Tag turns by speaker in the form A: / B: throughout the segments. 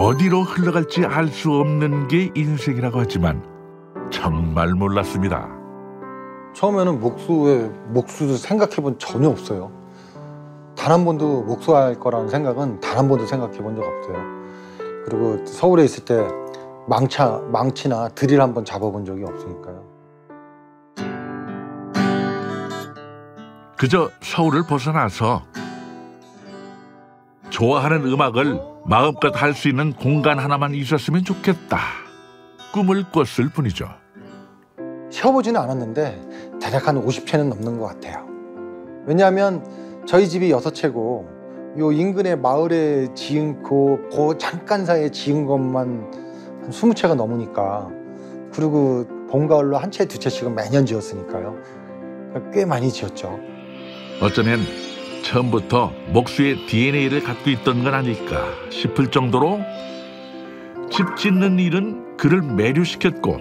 A: 어디로 흘러갈지 알 수 없는 게 인생이라고 하지만 정말 몰랐습니다.
B: 처음에는 목수도 생각해 본 전혀 없어요. 단 한 번도 목수할 거라는 생각은 단 한 번도 생각해 본 적 없어요. 그리고 서울에 있을 때 망치나 드릴 한 번 잡아본 적이 없으니까요.
A: 그저 서울을 벗어나서 좋아하는 음악을 마음껏 할 수 있는 공간 하나만 있었으면 좋겠다. 꿈을 꿨을 뿐이죠.
B: 쉬어보지는 않았는데 대략 한 50채는 넘는 것 같아요. 왜냐하면 저희 집이 6채고 요 인근의 마을에 지은 그 잠깐 사이에 지은 것만 한 20채가 넘으니까, 그리고 봄, 가을로 한 채, 두 채씩은 매년 지었으니까요. 꽤 많이 지었죠.
A: 어쩌면 처음부터 목수의 DNA를 갖고 있던 건 아닐까 싶을 정도로 집 짓는 일은 그를 매료시켰고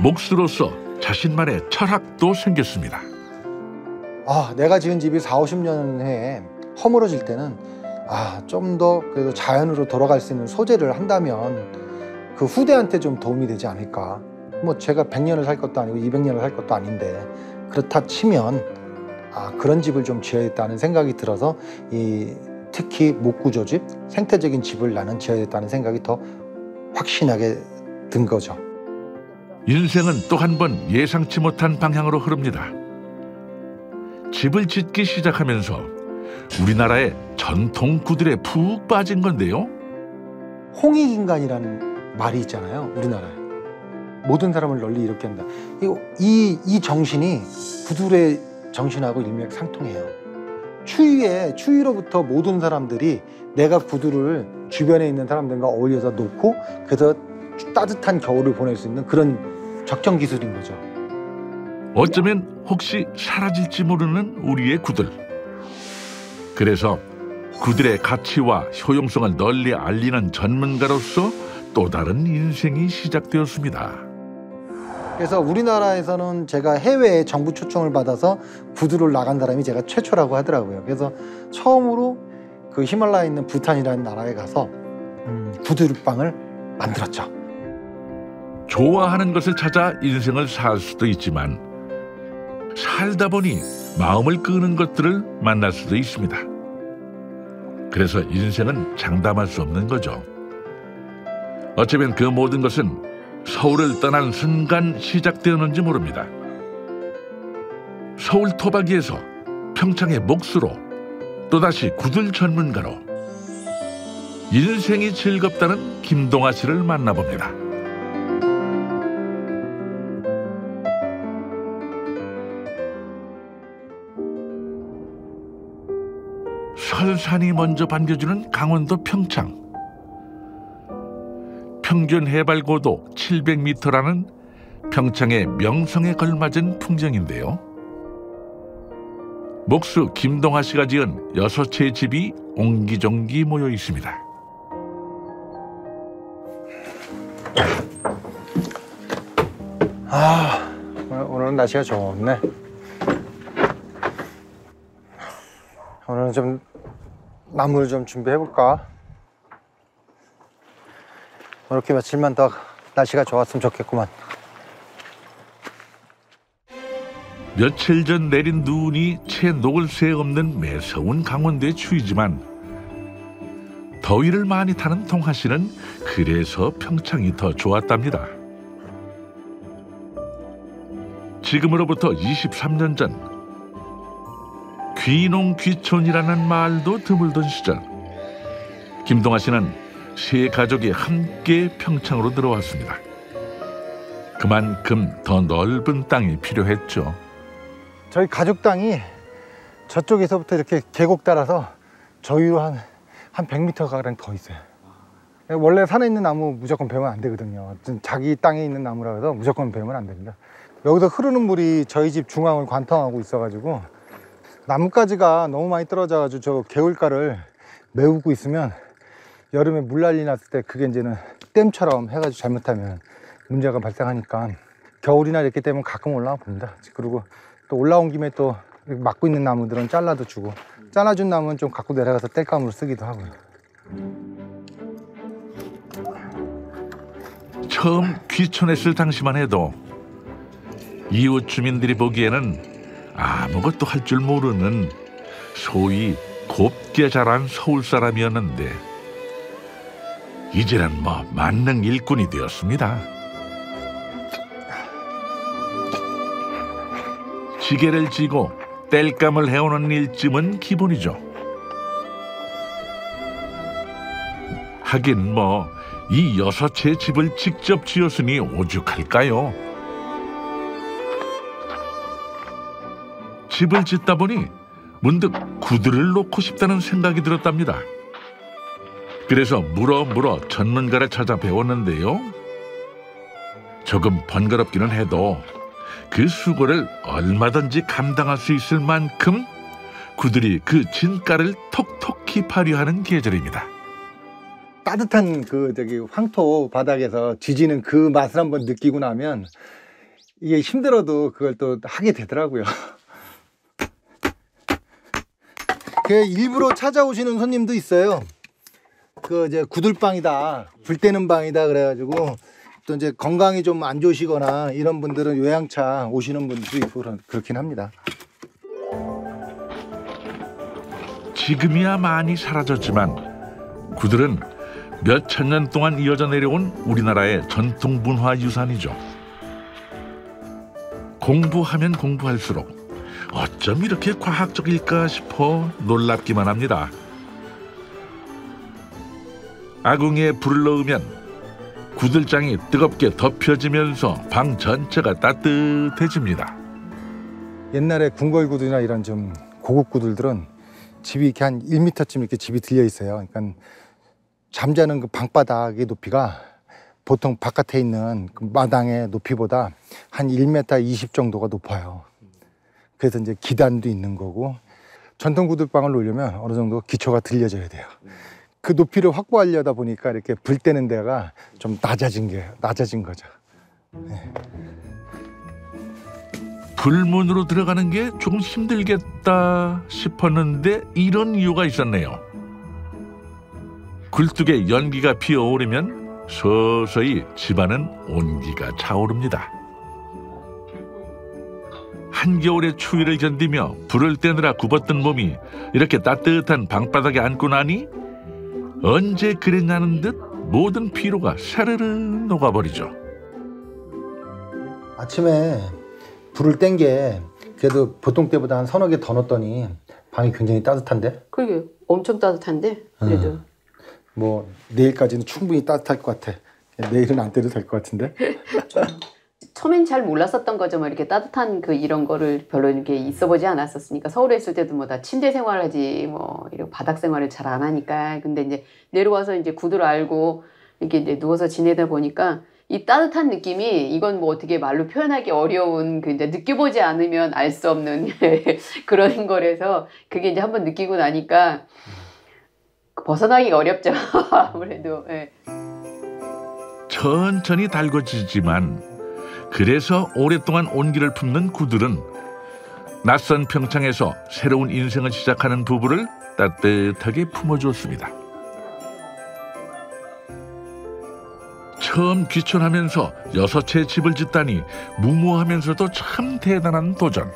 A: 목수로서 자신만의 철학도 생겼습니다.
B: 내가 지은 집이 40~50년 후에 허물어질 때는 좀 더 그래도 자연으로 돌아갈 수 있는 소재를 한다면 그 후대한테 좀 도움이 되지 않을까. 뭐 제가 100년을 살 것도 아니고 200년을 살 것도 아닌데, 그렇다 치면 그런 집을 좀 지어야겠다는 생각이 들어서 특히 목구조집, 생태적인 집을 나는 지어야겠다는 생각이 더 확신하게 든 거죠.
A: 인생은 또 한 번 예상치 못한 방향으로 흐릅니다. 집을 짓기 시작하면서 우리나라의 전통 구들에 푹 빠진 건데요.
B: 홍익인간이라는 말이 있잖아요, 우리나라에. 모든 사람을 널리 이롭게 한다. 이 정신이 구들의 정신하고 일맥상통해요. 추위로부터 모든 사람들이 내가 구두를 주변에 있는 사람들과 어울려서 놓고, 그래서 따뜻한 겨울을 보낼 수 있는 그런 적정 기술인 거죠.
A: 어쩌면 혹시 사라질지 모르는 우리의 구들. 그래서 구들의 가치와 효용성을 널리 알리는 전문가로서 또 다른 인생이 시작되었습니다.
B: 그래서 우리나라에서는 제가 해외에 정부 초청을 받아서 구두를 나간 사람이 제가 최초라고 하더라고요. 그래서 처음으로 그 히말라야에 있는 부탄이라는 나라에 가서 구두빵을 만들었죠.
A: 좋아하는 것을 찾아 인생을 살 수도 있지만 살다 보니 마음을 끄는 것들을 만날 수도 있습니다. 그래서 인생은 장담할 수 없는 거죠. 어쩌면 그 모든 것은 서울을 떠난 순간 시작되었는지 모릅니다. 서울 토박이에서 평창의 목수로, 또다시 구들 전문가로 인생이 즐겁다는 김동아 씨를 만나봅니다. 설산이 먼저 반겨주는 강원도 평창. 평균 해발 고도 700m라는 평창의 명성에 걸맞은 풍경인데요. 목수 김동아 씨가 지은 6채의 집이 옹기종기 모여 있습니다.
B: 오늘은 날씨가 좋네. 오늘은 좀 나무를 좀 준비해볼까? 이렇게 며칠만 더 날씨가 좋았으면 좋겠구만.
A: 며칠 전 내린 눈이 채 녹을 새 없는 매서운 강원도의 추위지만 더위를 많이 타는 동하 씨는 그래서 평창이 더 좋았답니다. 지금으로부터 23년 전 귀농귀촌이라는 말도 드물던 시절, 김동아 씨는 세 가족이 함께 평창으로 들어왔습니다. 그만큼 더 넓은 땅이 필요했죠.
B: 저희 가족 땅이 저쪽에서부터 이렇게 계곡 따라서 저희로 한 100m 가량 더 있어요. 원래 산에 있는 나무 무조건 베면 안 되거든요. 자기 땅에 있는 나무라 해서 무조건 베면 안 됩니다. 여기서 흐르는 물이 저희 집 중앙을 관통하고 있어가지고 나뭇가지가 너무 많이 떨어져가지고 저 개울가를 메우고 있으면 여름에 물난리 났을 때 그게 이제는 댐처럼 해가지고 잘못하면 문제가 발생하니까 겨울이나 이렇게 되면 가끔 올라와 봅니다. 그리고 또 올라온 김에 또 막고 있는 나무들은 잘라도 주고, 잘라준 나무는 좀 갖고 내려가서 땔감으로 쓰기도 하고요.
A: 처음 귀촌했을 당시만 해도 이웃 주민들이 보기에는 아무것도 할 줄 모르는 소위 곱게 자란 서울 사람이었는데 이제는 뭐 만능 일꾼이 되었습니다. 지게를 지고 땔감을 해오는 일쯤은 기본이죠. 하긴 뭐 이 6채의 집을 직접 지었으니 오죽할까요? 집을 짓다 보니 문득 구두를 놓고 싶다는 생각이 들었답니다. 그래서 물어 전문가를 찾아 배웠는데요. 조금 번거롭기는 해도 그 수고를 얼마든지 감당할 수 있을 만큼 구들이 그 진가를 톡톡히 발휘하는 계절입니다.
B: 따뜻한 황토 바닥에서 지지는 그 맛을 한번 느끼고 나면 이게 힘들어도 그걸 또 하게 되더라고요. 일부러 찾아오시는 손님도 있어요. 이제 구들방이다, 불 때는 방이다 그래가지고 또 이제 건강이 좀 안 좋으시거나 이런 분들은 요양차 오시는 분들도 있고 그렇긴 합니다.
A: 지금이야 많이 사라졌지만 구들은 몇 천 년 동안 이어져 내려온 우리나라의 전통 문화 유산이죠. 공부하면 공부할수록 어쩜 이렇게 과학적일까 싶어 놀랍기만 합니다. 아궁이에 불을 넣으면 구들장이 뜨겁게 덮여지면서 방 전체가 따뜻해집니다.
B: 옛날에 궁궐구들이나 이런 좀 고급 구들들은 집이 이렇게 한 1m쯤 이렇게 집이 들려 있어요. 그러니까 잠자는 그 방바닥의 높이가 보통 바깥에 있는 그 마당의 높이보다 한 1m 20 정도가 높아요. 그래서 이제 기단도 있는 거고, 전통 구들방을 놓으려면 어느 정도 기초가 들려져야 돼요. 그 높이를 확보하려다 보니까 이렇게 불 때는 데가 좀 낮아진 거죠. 네.
A: 불문으로 들어가는 게 조금 힘들겠다 싶었는데 이런 이유가 있었네요. 굴뚝에 연기가 피어오르면 서서히 집안은 온기가 차오릅니다. 한겨울의 추위를 견디며 불을 떼느라 굽었던 몸이 이렇게 따뜻한 방바닥에 앉고 나니 언제 그랬냐는 듯 모든 피로가 사르르 녹아버리죠.
B: 아침에 불을 뗀 게 그래도 보통 때보다 한 서너 개 더 넣었더니 방이 굉장히 따뜻한데?
C: 그게 엄청 따뜻한데 그래도
B: 뭐 내일까지는 충분히 따뜻할 것 같아. 내일은 안 떼도 될 것 같은데?
C: 처음엔 잘 몰랐었던 거죠. 뭐 이렇게 따뜻한 이런 거를 별로 이렇게 있어보지 않았었으니까. 서울에 있을 때도 뭐 다 침대 생활하지 뭐 이런 바닥 생활을 잘 안 하니까. 근데 이제 내려와서 이제 구두를 알고 이렇게 이제 누워서 지내다 보니까 이 따뜻한 느낌이, 이건 뭐 어떻게 말로 표현하기 어려운 이제 느껴보지 않으면 알 수 없는 그런 거라서 그게 이제 한번 느끼고 나니까 벗어나기가 어렵죠. 아무래도. 네.
A: 천천히 달궈지지만 그래서 오랫동안 온기를 품는 구들은 낯선 평창에서 새로운 인생을 시작하는 부부를 따뜻하게 품어주었습니다. 처음 귀촌하면서 6채의 집을 짓다니 무모하면서도 참 대단한 도전.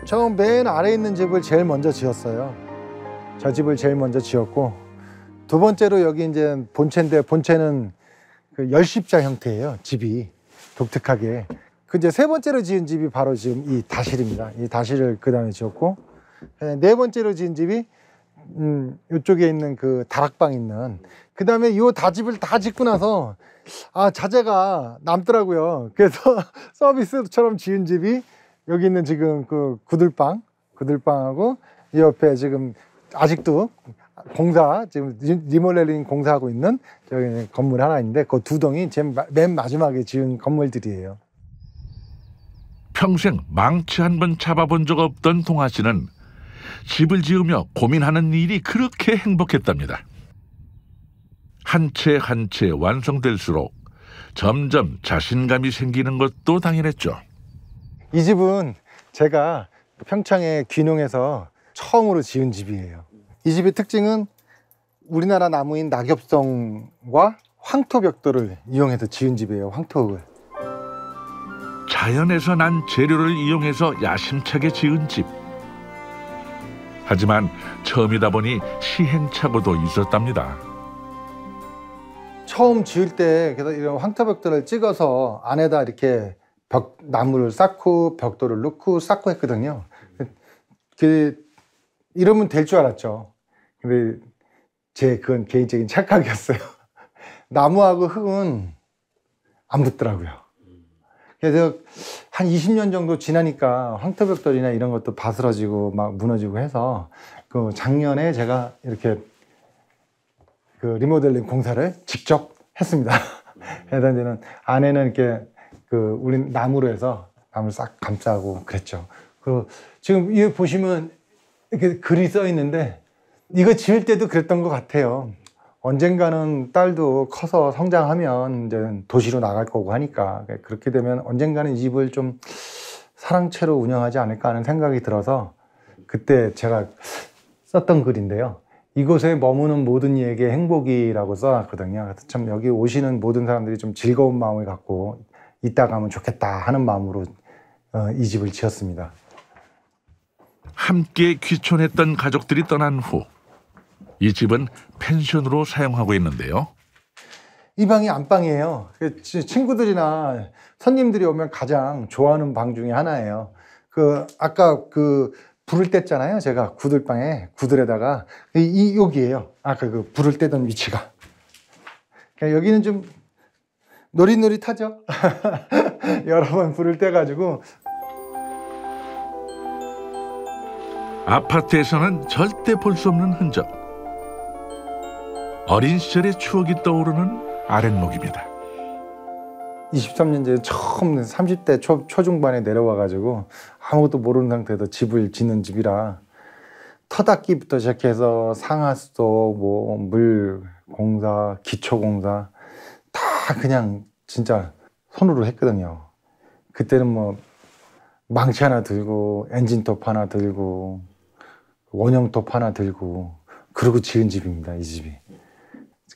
B: 처음 맨 아래에 있는 집을 제일 먼저 지었어요. 저 집을 제일 먼저 지었고, 두 번째로 여기 이제 본체인데, 본체는 그 열십자 형태예요. 집이 독특하게. 그 이제 세 번째로 지은 집이 바로 지금 이 다실입니다. 이 다실을 그 다음에 지었고, 네 번째로 지은 집이 이쪽에 있는 그 다락방 있는, 그 다음에 이 다집을 다 짓고 나서 자재가 남더라고요. 그래서 서비스처럼 지은 집이 여기 있는 지금 그 구들방하고 이 옆에 지금 아직도 지금 리모델링 공사하고 있는 저기 건물 하나 있는데, 그 두 동이 맨 마지막에 지은 건물들이에요.
A: 평생 망치 한 번 잡아본 적 없던 동아 씨는 집을 지으며 고민하는 일이 그렇게 행복했답니다. 한 채 한 채 완성될수록 점점 자신감이 생기는 것도 당연했죠.
B: 이 집은 제가 평창의 귀농에서 처음으로 지은 집이에요. 이 집의 특징은 우리나라 나무인 낙엽송과 황토벽돌을 이용해서 지은 집이에요. 황토흙을.
A: 자연에서 난 재료를 이용해서 야심차게 지은 집. 하지만 처음이다 보니 시행착오도 있었답니다.
B: 처음 지을 때 그래서 이런 황토벽돌을 찍어서 안에다 이렇게 나무를 쌓고 벽돌을 넣고 쌓고 했거든요. 이러면 될 줄 알았죠. 근데 그건 개인적인 착각이었어요. 나무하고 흙은 안 붙더라고요. 그래서 한 20년 정도 지나니까 황토벽돌이나 이런 것도 바스러지고 막 무너지고 해서 그 작년에 제가 이렇게 그 리모델링 공사를 직접 했습니다. 그래서 이제는 안에는 이렇게 우리 나무로 해서 나무를 싹 감싸고 그랬죠. 그리고 지금 이 보시면 이렇게 글이 써 있는데 이거 지을 때도 그랬던 것 같아요. 언젠가는 딸도 커서 성장하면 이제 도시로 나갈 거고 하니까 그렇게 되면 언젠가는 이 집을 좀 사랑채로 운영하지 않을까 하는 생각이 들어서 그때 제가 썼던 글인데요. 이곳에 머무는 모든 이에게 행복이라고 써놨거든요. 그래서 참 여기 오시는 모든 사람들이 좀 즐거운 마음을 갖고 있다 가면 좋겠다 하는 마음으로 이 집을 지었습니다.
A: 함께 귀촌했던 가족들이 떠난 후 이 집은 펜션으로 사용하고 있는데요.
B: 이 방이 안방이에요. 친구들이나 손님들이 오면 가장 좋아하는 방 중에 하나예요. 아까 불을 뗐잖아요. 제가 구들방에 구들에다가 여기에요. 아까 불을 떼던 위치가. 여기는 좀 노릿노릿하죠. 여러 번 불을 떼가지고.
A: 아파트에서는 절대 볼 수 없는 흔적. 어린 시절의 추억이 떠오르는 아랫목입니다.
B: 23년 전에 처음 30대 초중반에 내려와가지고 아무것도 모르는 상태에서 집을 짓는 집이라 터닫기부터 시작해서 상하수도, 물 공사, 기초 공사 다 그냥 진짜 손으로 했거든요. 그때는 망치 하나 들고 엔진톱 하나 들고 원형톱 하나 들고 그러고 지은 집입니다. 이 집이.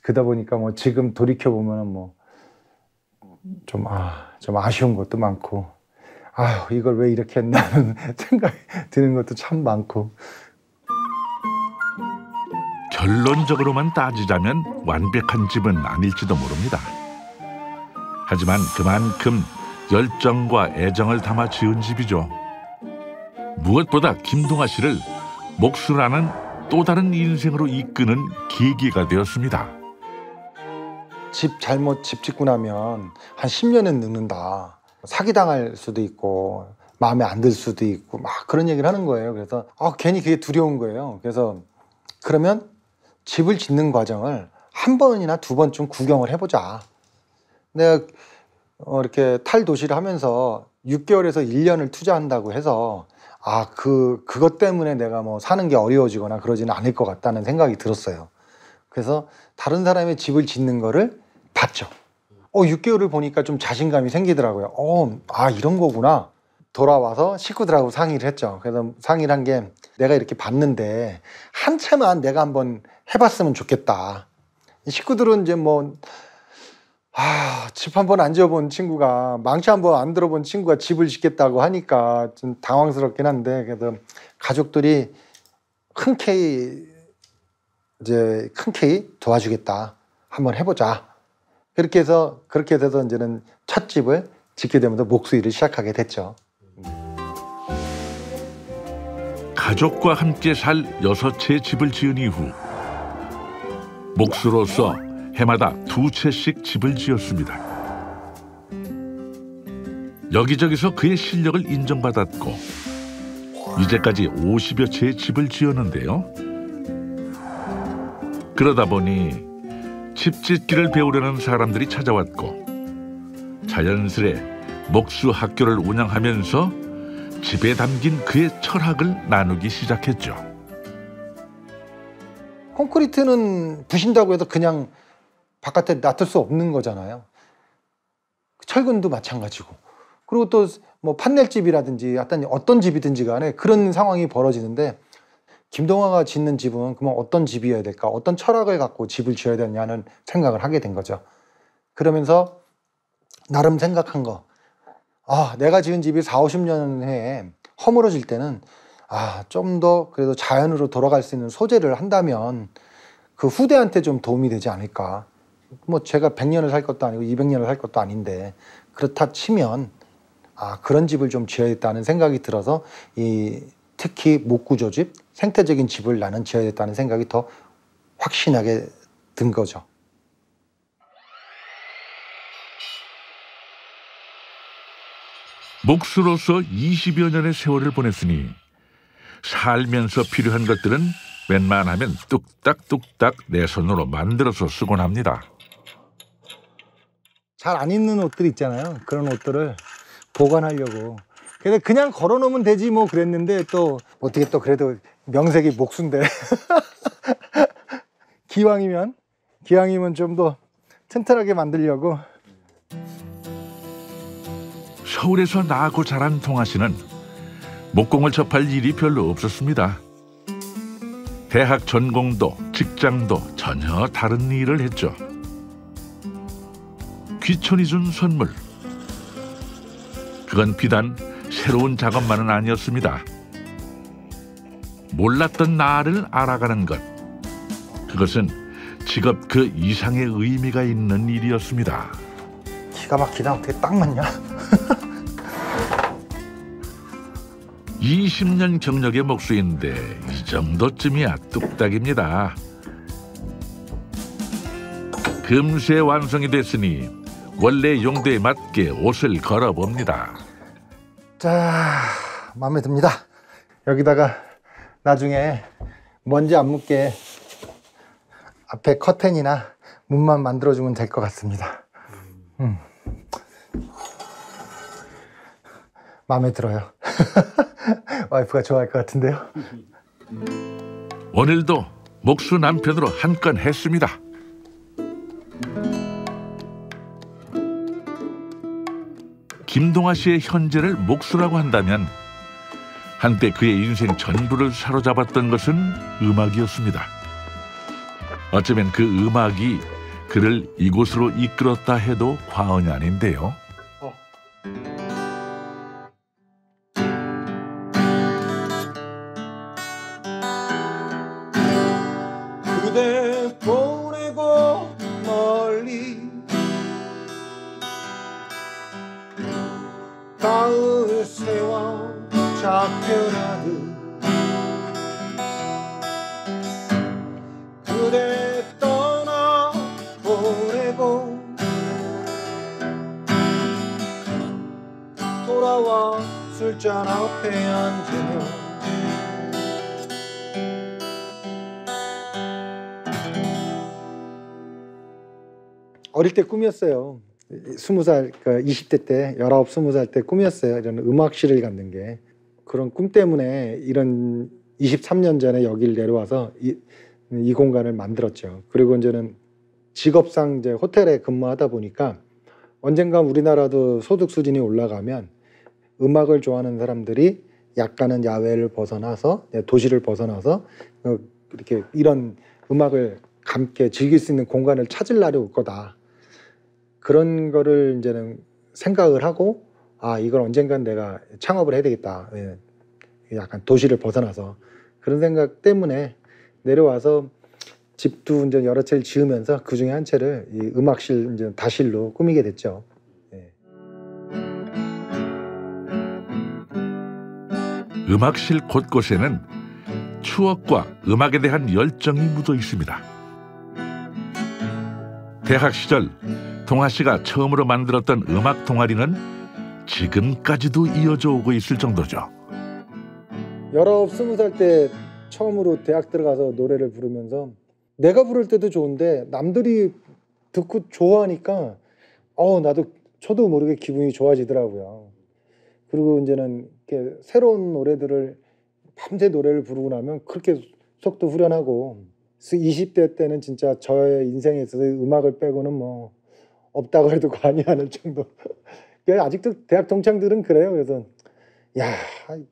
B: 그러다 보니까 지금 돌이켜 보면은 좀 아쉬운 것도 많고, 이걸 왜 이렇게 했나는 생각이 드는 것도 참 많고.
A: 결론적으로만 따지자면 완벽한 집은 아닐지도 모릅니다. 하지만 그만큼 열정과 애정을 담아 지은 집이죠. 무엇보다 김동아 씨를 목수라는 또 다른 인생으로 이끄는 계기가 되었습니다.
B: 집 짓고 나면 한 10년은 늙는다. 사기당할 수도 있고 마음에 안 들 수도 있고 막 그런 얘기를 하는 거예요. 그래서 괜히 그게 두려운 거예요. 그래서 그러면 집을 짓는 과정을 한 번이나 두 번쯤 구경을 해보자. 내가 이렇게 탈도시를 하면서 6개월에서 1년을 투자한다고 해서 그것 때문에 내가 사는 게 어려워지거나 그러지는 않을 것 같다는 생각이 들었어요. 그래서 다른 사람의 집을 짓는 거를 봤죠. 6개월을 보니까 좀 자신감이 생기더라고요. 이런 거구나. 돌아와서 식구들하고 상의를 했죠. 그래서 상의를 한 게 내가 이렇게 봤는데 한 채만 내가 한번 해봤으면 좋겠다. 식구들은 이제 집 한 번 안 지어본 친구가, 망치 한 번 안 들어본 친구가 집을 짓겠다고 하니까 좀 당황스럽긴 한데, 그래서 가족들이 흔쾌히 도와주겠다. 한번 해보자. 그렇게 해서 이제는 첫 집을 짓게 되면서 목수 일을 시작하게 됐죠.
A: 가족과 함께 살 6채의 집을 지은 이후 목수로서 해마다 2채씩 집을 지었습니다. 여기저기서 그의 실력을 인정받았고 이제까지 50여 채의 집을 지었는데요. 그러다 보니 집짓기를 배우려는 사람들이 찾아왔고 자연스레 목수 학교를 운영하면서 집에 담긴 그의 철학을 나누기 시작했죠.
B: 콘크리트는 부신다고 해서 그냥 바깥에 놔둘 수 없는 거잖아요. 철근도 마찬가지고. 그리고 또 판넬집이라든지 어떤 집이든지 간에 그런 상황이 벌어지는데, 김동아가 짓는 집은 그러면 어떤 집이어야 될까? 어떤 철학을 갖고 집을 지어야 되냐는 생각을 하게 된 거죠. 그러면서 나름 생각한 거, 내가 지은 집이 40~50년 후에 허물어질 때는 좀 더 그래도 자연으로 돌아갈 수 있는 소재를 한다면 그 후대한테 좀 도움이 되지 않을까. 뭐 제가 100년을 살 것도 아니고 200년을 살 것도 아닌데 그렇다 치면 그런 집을 좀 지어야겠다는 생각이 들어서 특히 목구조집, 생태적인 집을 나는 지어야겠다는 생각이 더 확신하게 든 거죠.
A: 목수로서 20여 년의 세월을 보냈으니 살면서 필요한 것들은 웬만하면 뚝딱뚝딱 내 손으로 만들어서 쓰곤 합니다.
B: 잘 안 입는 옷들 있잖아요. 그런 옷들을 보관하려고. 근데 그냥 걸어놓으면 되지 뭐 그랬는데 또 어떻게 또 그래도 명색이 목수인데 기왕이면 좀 더 튼튼하게 만들려고.
A: 서울에서 나고 자란 동아 씨는 목공을 접할 일이 별로 없었습니다. 대학 전공도 직장도 전혀 다른 일을 했죠. 귀촌이 준 선물. 그건 비단 새로운 작업만은 아니었습니다. 몰랐던 나를 알아가는 것. 그것은 직업 그 이상의 의미가 있는 일이었습니다.
B: 기가 막히다. 어떻게 딱 맞냐?
A: 20년 경력의 목수인데 이 정도쯤이야 뚝딱입니다. 금세 완성이 됐으니 원래 용도에 맞게 옷을 걸어봅니다.
B: 자, 마음에 듭니다. 여기다가 나중에 먼지 안 묻게 앞에 커튼이나 문만 만들어주면 될 것 같습니다. 마음에 들어요. 와이프가 좋아할 것 같은데요.
A: 오늘도 목수 남편으로 한 건 했습니다. 김동아 씨의 현재를 목수라고 한다면 한때 그의 인생 전부를 사로잡았던 것은 음악이었습니다. 어쩌면 그 음악이 그를 이곳으로 이끌었다 해도 과언이 아닌데요.
B: 그대 보내고 멀리 가을 새와 작별하듯 그대 떠나 보내고 돌아와 술잔 앞에 앉으며 어릴 때 꿈이었어요. 20살, 그러니까 20대 때, 19, 20살 때 꿈이었어요. 이런 음악실을 갖는 게. 그런 꿈 때문에 이런 23년 전에 여기를 내려와서 이 공간을 만들었죠. 그리고 이제는 직업상 이제 호텔에 근무하다 보니까 언젠가 우리나라도 소득 수준이 올라가면 음악을 좋아하는 사람들이 약간은 야외를 벗어나서, 도시를 벗어나서 이렇게 이런 음악을 함께 즐길 수 있는 공간을 찾으려고 올 거다. 그런 거를 이제는 생각을 하고 이걸 언젠간 내가 창업을 해야 되겠다. 약간 도시를 벗어나서 그런 생각 때문에 내려와서 집도 이제 여러 채를 지으면서 그 중에 한 채를 이 음악실 이제 다실로 꾸미게 됐죠.
A: 음악실 곳곳에는 추억과 음악에 대한 열정이 묻어 있습니다. 대학 시절 동아 씨가 처음으로 만들었던 음악 동아리는 지금까지도 이어져 오고 있을 정도죠.
B: 19, 20살 때 처음으로 대학 들어가서 노래를 부르면서 내가 부를 때도 좋은데 남들이 듣고 좋아하니까 저도 모르게 기분이 좋아지더라고요. 그리고 이제는 이렇게 새로운 노래들을 밤새 노래를 부르고 나면 그렇게 속도 후련하고 20대 때는 진짜 저의 인생에 있어서 음악을 빼고는 뭐 없다고 해도 과언이 아닐 정도. 아직도 대학 동창들은 그래요. 그래서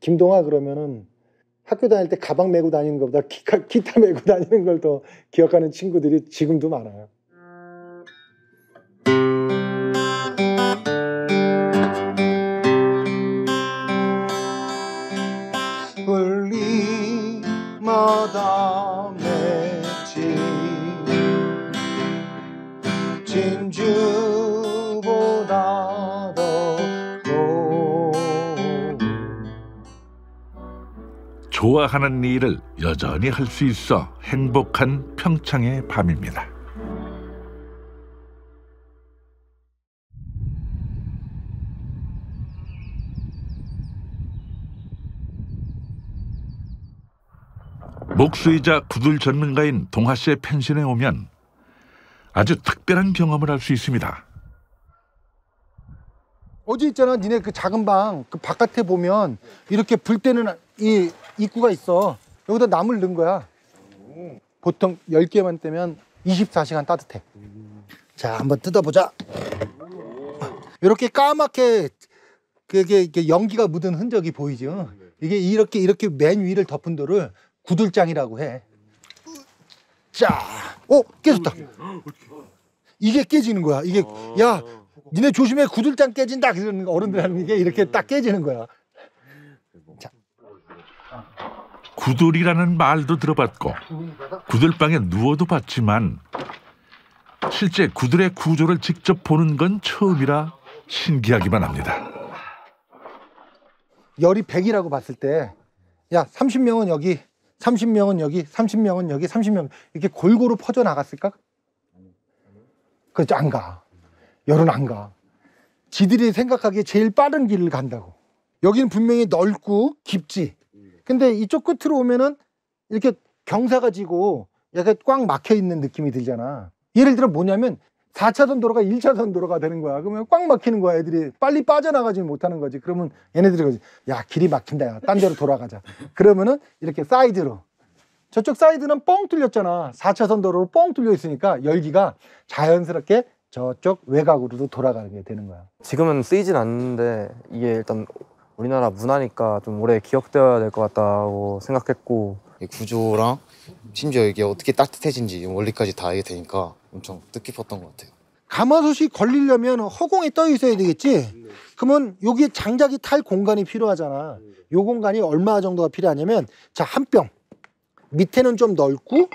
B: 김동아 그러면은 학교 다닐 때 가방 메고 다니는 것보다 기타 메고 다니는 걸 더 기억하는 친구들이 지금도 많아요. 울림마다 맺지 진주보다 더 고운
A: 좋아하는 일을 여전히 할 수 있어 행복한 평창의 밤입니다. 목수이자 구들 전문가인 동하 씨의 펜션에 오면 아주 특별한 경험을 할 수 있습니다.
B: 어제 있잖아, 니네 그 작은 방 그 바깥에 보면 이렇게 불 때는 이 입구가 있어. 여기다 나무를 넣은 거야. 보통 10개만 떼면 24시간 따뜻해. 자, 한번 뜯어보자. 이렇게 까맣게 이게 연기가 묻은 흔적이 보이죠. 이게 이렇게 맨 위를 덮은 돌을 구들장이라고 해. 자, 깨졌다. 이게 깨지는 거야. 이게 야, 니네 조심해, 구들장 깨진다. 그러는 어른들 하는 게 이렇게 딱 깨지는 거야. 자.
A: 구들이라는 말도 들어봤고 구들방에 누워도 봤지만 실제 구들의 구조를 직접 보는 건 처음이라 신기하기만 합니다.
B: 열이 100이라고 봤을 때, 야, 30명은 여기, 30명은 여기, 30명은 여기, 30명 이렇게 골고루 퍼져 나갔을까? 그렇죠, 안 가. 열은 안 가. 지들이 생각하기에 제일 빠른 길을 간다고. 여기는 분명히 넓고 깊지. 근데 이쪽 끝으로 오면은 이렇게 경사가 지고 약간 꽉 막혀 있는 느낌이 들잖아. 예를 들어 뭐냐면 4차선 도로가 1차선 도로가 되는 거야. 그러면 꽉 막히는 거야. 애들이 빨리 빠져나가지 못하는 거지. 그러면 얘네들이 그러지, 야, 길이 막힌다, 야, 딴 데로 돌아가자. 그러면은 이렇게 사이드로, 저쪽 사이드는 뻥 뚫렸잖아. 4차선 도로로 뻥 뚫려 있으니까 열기가 자연스럽게 저쪽 외곽으로도 돌아가게 되는 거야.
D: 지금은 쓰이진 않는데 이게 일단 우리나라 문화니까 좀 오래 기억되어야 될 것 같다고 생각했고,
E: 이 구조랑 심지어 이게 어떻게 따뜻해진지 원리까지 다 알게 되니까 엄청 뜻깊었던 것 같아요.
B: 가마솥이 걸리려면 허공에 떠 있어야 되겠지. 그러면 여기에 장작이 탈 공간이 필요하잖아. 요 공간이 얼마 정도가 필요하냐면, 자, 한 뼘 밑에는 좀 넓고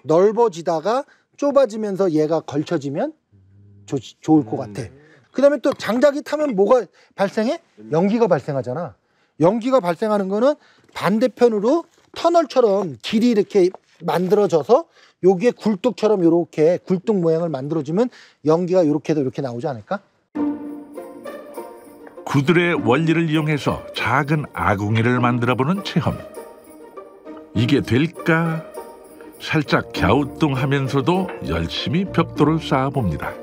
B: 넓어지다가 좁아지면서 얘가 걸쳐지면 좋을 것 같아. 그 다음에 또 장작이 타면 뭐가 발생해? 연기가 발생하잖아. 연기가 발생하는 거는 반대편으로 터널처럼 길이 이렇게 만들어져서 여기에 굴뚝처럼 이렇게 굴뚝 모양을 만들어주면 연기가 이렇게도 이렇게 나오지 않을까?
A: 구들의 원리를 이용해서 작은 아궁이를 만들어보는 체험. 이게 될까? 살짝 갸우뚱하면서도 열심히 벽돌을 쌓아봅니다.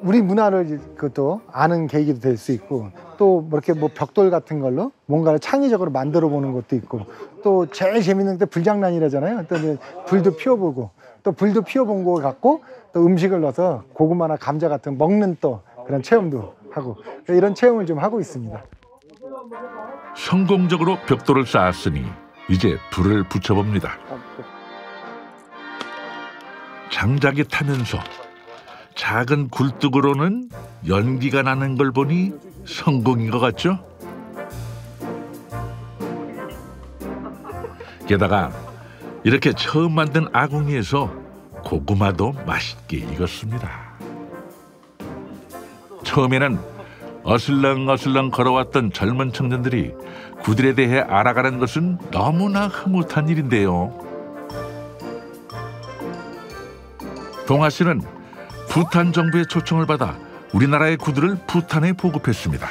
B: 우리 문화를 그것도 아는 계기도 될 수 있고, 또 뭐 이렇게 뭐 벽돌 같은 걸로 뭔가를 창의적으로 만들어 보는 것도 있고, 또 제일 재밌는 게 불장난이라잖아요. 또 이제 불도 피워보고, 또 불도 피워본 거 갖고 또 음식을 넣어서 고구마나 감자 같은 먹는 또 그런 체험도 하고, 이런 체험을 좀 하고 있습니다.
A: 성공적으로 벽돌을 쌓았으니 이제 불을 붙여봅니다. 장작이 타면서 작은 굴뚝으로는 연기가 나는 걸 보니 성공인 것 같죠? 게다가 이렇게 처음 만든 아궁이에서 고구마도 맛있게 익었습니다. 처음에는 어슬렁어슬렁 걸어왔던 젊은 청년들이 구들에 대해 알아가는 것은 너무나 흐뭇한 일인데요. 동하 씨는 부탄 정부의 초청을 받아 우리나라의 구들을 부탄에 보급했습니다.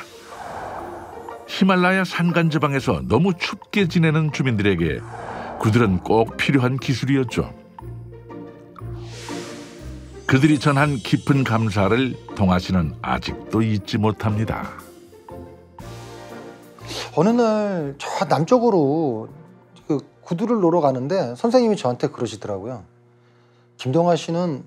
A: 히말라야 산간지방에서 너무 춥게 지내는 주민들에게 구들은 꼭 필요한 기술이었죠. 그들이 전한 깊은 감사를 동하 씨는 아직도 잊지 못합니다.
B: 어느 날 저 남쪽으로 그 구두를 놓으러 가는데 선생님이 저한테 그러시더라고요. 김동하 씨는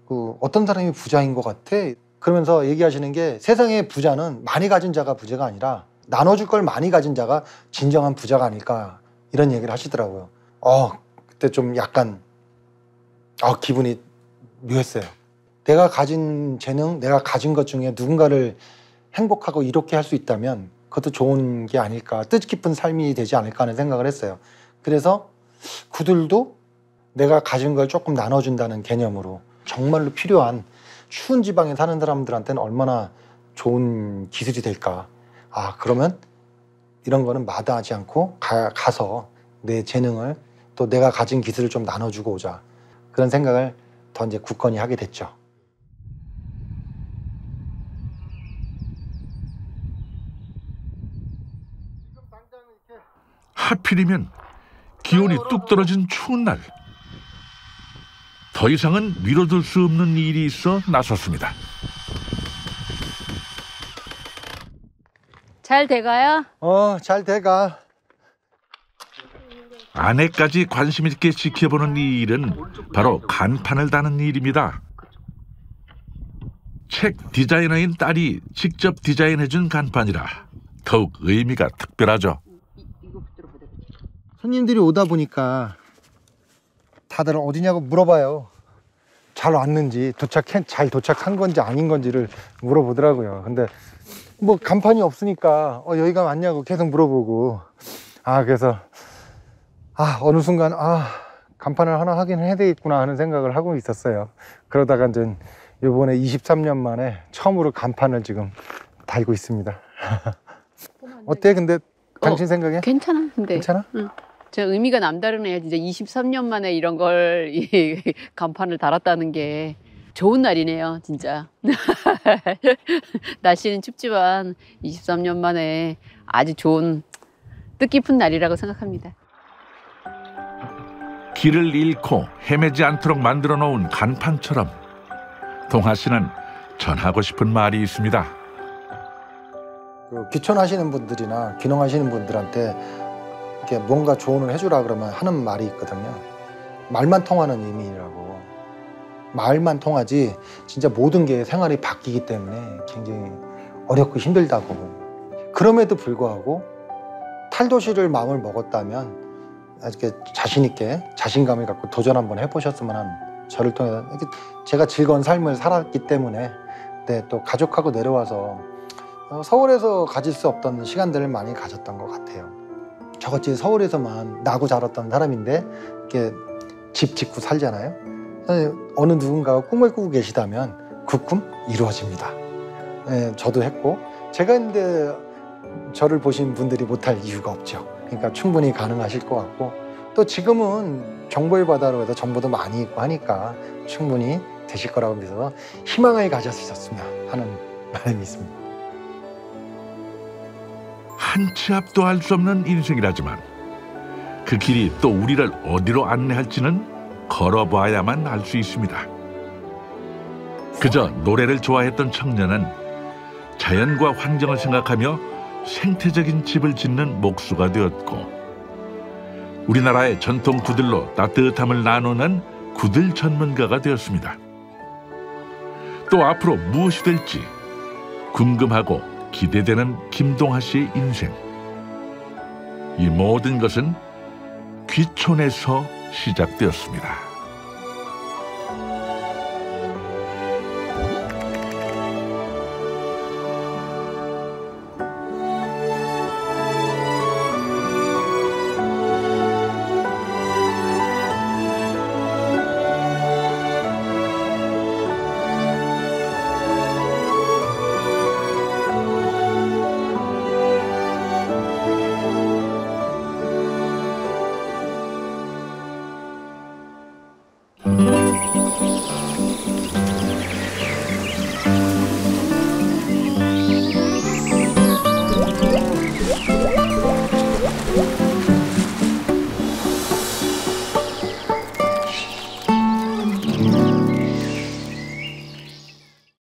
B: 그 어떤 사람이 부자인 것 같아? 그러면서 얘기하시는 게, 세상의 부자는 많이 가진 자가 부자가 아니라 나눠줄 걸 많이 가진 자가 진정한 부자가 아닐까, 이런 얘기를 하시더라고요. 그때 좀 약간 기분이 묘했어요. 내가 가진 재능, 내가 가진 것 중에 누군가를 행복하고 이렇게 할 수 있다면 그것도 좋은 게 아닐까, 뜻깊은 삶이 되지 않을까 하는 생각을 했어요. 그래서 구들도 내가 가진 걸 조금 나눠준다는 개념으로 정말로 필요한 추운 지방에 사는 사람들한테는 얼마나 좋은 기술이 될까. 아, 그러면 이런 거는 마다하지 않고 가서 내 재능을 또 내가 가진 기술을 좀 나눠주고 오자. 그런 생각을 더 이제 굳건히 하게 됐죠.
A: 하필이면 기온이 뚝 떨어진 추운 날. 더 이상은 미뤄둘 수 없는 일이 있어 나섰습니다.
C: 잘 돼가요?
B: 잘 돼가.
A: 아내까지 관심 있게 지켜보는 이 일은 바로 간판을 다는 일입니다. 책 디자이너인 딸이 직접 디자인해준 간판이라 더욱 의미가 특별하죠.
B: 손님들이 오다 보니까 다들 어디냐고 물어봐요. 잘 왔는지, 잘 도착한 건지 아닌 건지를 물어보더라고요. 근데 뭐 간판이 없으니까 여기가 맞냐고 계속 물어보고, 그래서 어느 순간 간판을 하나 하긴 해야 되겠구나 하는 생각을 하고 있었어요. 그러다가 이제 이번에 23년 만에 처음으로 간판을 지금 달고 있습니다. 어때? 근데 당신 생각에?
C: 괜찮아. 근데
B: 괜찮아?
C: 응. 저 의미가 남다르네요. 진짜 23년 만에 이런 걸 이 간판을 달았다는 게 좋은 날이네요, 진짜. 날씨는 춥지만 23년 만에 아주 좋은 뜻깊은 날이라고 생각합니다.
A: 길을 잃고 헤매지 않도록 만들어 놓은 간판처럼 동하 씨는 전하고 싶은 말이 있습니다.
B: 귀촌하시는 분들이나 귀농하시는 분들한테 이렇게 뭔가 조언을 해주라 그러면 하는 말이 있거든요. 말만 통하는 의미라고. 말만 통하지 진짜 모든 게 생활이 바뀌기 때문에 굉장히 어렵고 힘들다고. 그럼에도 불구하고 탈도시를 마음을 먹었다면 이렇게 자신 있게 자신감을 갖고 도전 한번 해보셨으면 하는, 저를 통해서 제가 즐거운 삶을 살았기 때문에 또 가족하고 내려와서 서울에서 가질 수 없던 시간들을 많이 가졌던 것 같아요. 저같이 서울에서만 나고 자랐던 사람인데 이렇게 집 짓고 살잖아요. 어느 누군가가 꿈을 꾸고 계시다면 그 꿈 이루어집니다. 저도 했고, 제가 했는데 저를 보신 분들이 못할 이유가 없죠. 그러니까 충분히 가능하실 것 같고, 또 지금은 정보의 바다로 해서 정보도 많이 있고 하니까 충분히 되실 거라고 믿어서 희망을 가졌으셨으면 하는 바람이 있습니다.
A: 한 치 앞도 알 수 없는 인생이라지만 그 길이 또 우리를 어디로 안내할지는 걸어봐야만 알 수 있습니다. 그저 노래를 좋아했던 청년은 자연과 환경을 생각하며 생태적인 집을 짓는 목수가 되었고, 우리나라의 전통 구들로 따뜻함을 나누는 구들 전문가가 되었습니다. 또 앞으로 무엇이 될지 궁금하고 기대되는 김동하 씨의 인생. 이 모든 것은 귀촌에서 시작되었습니다.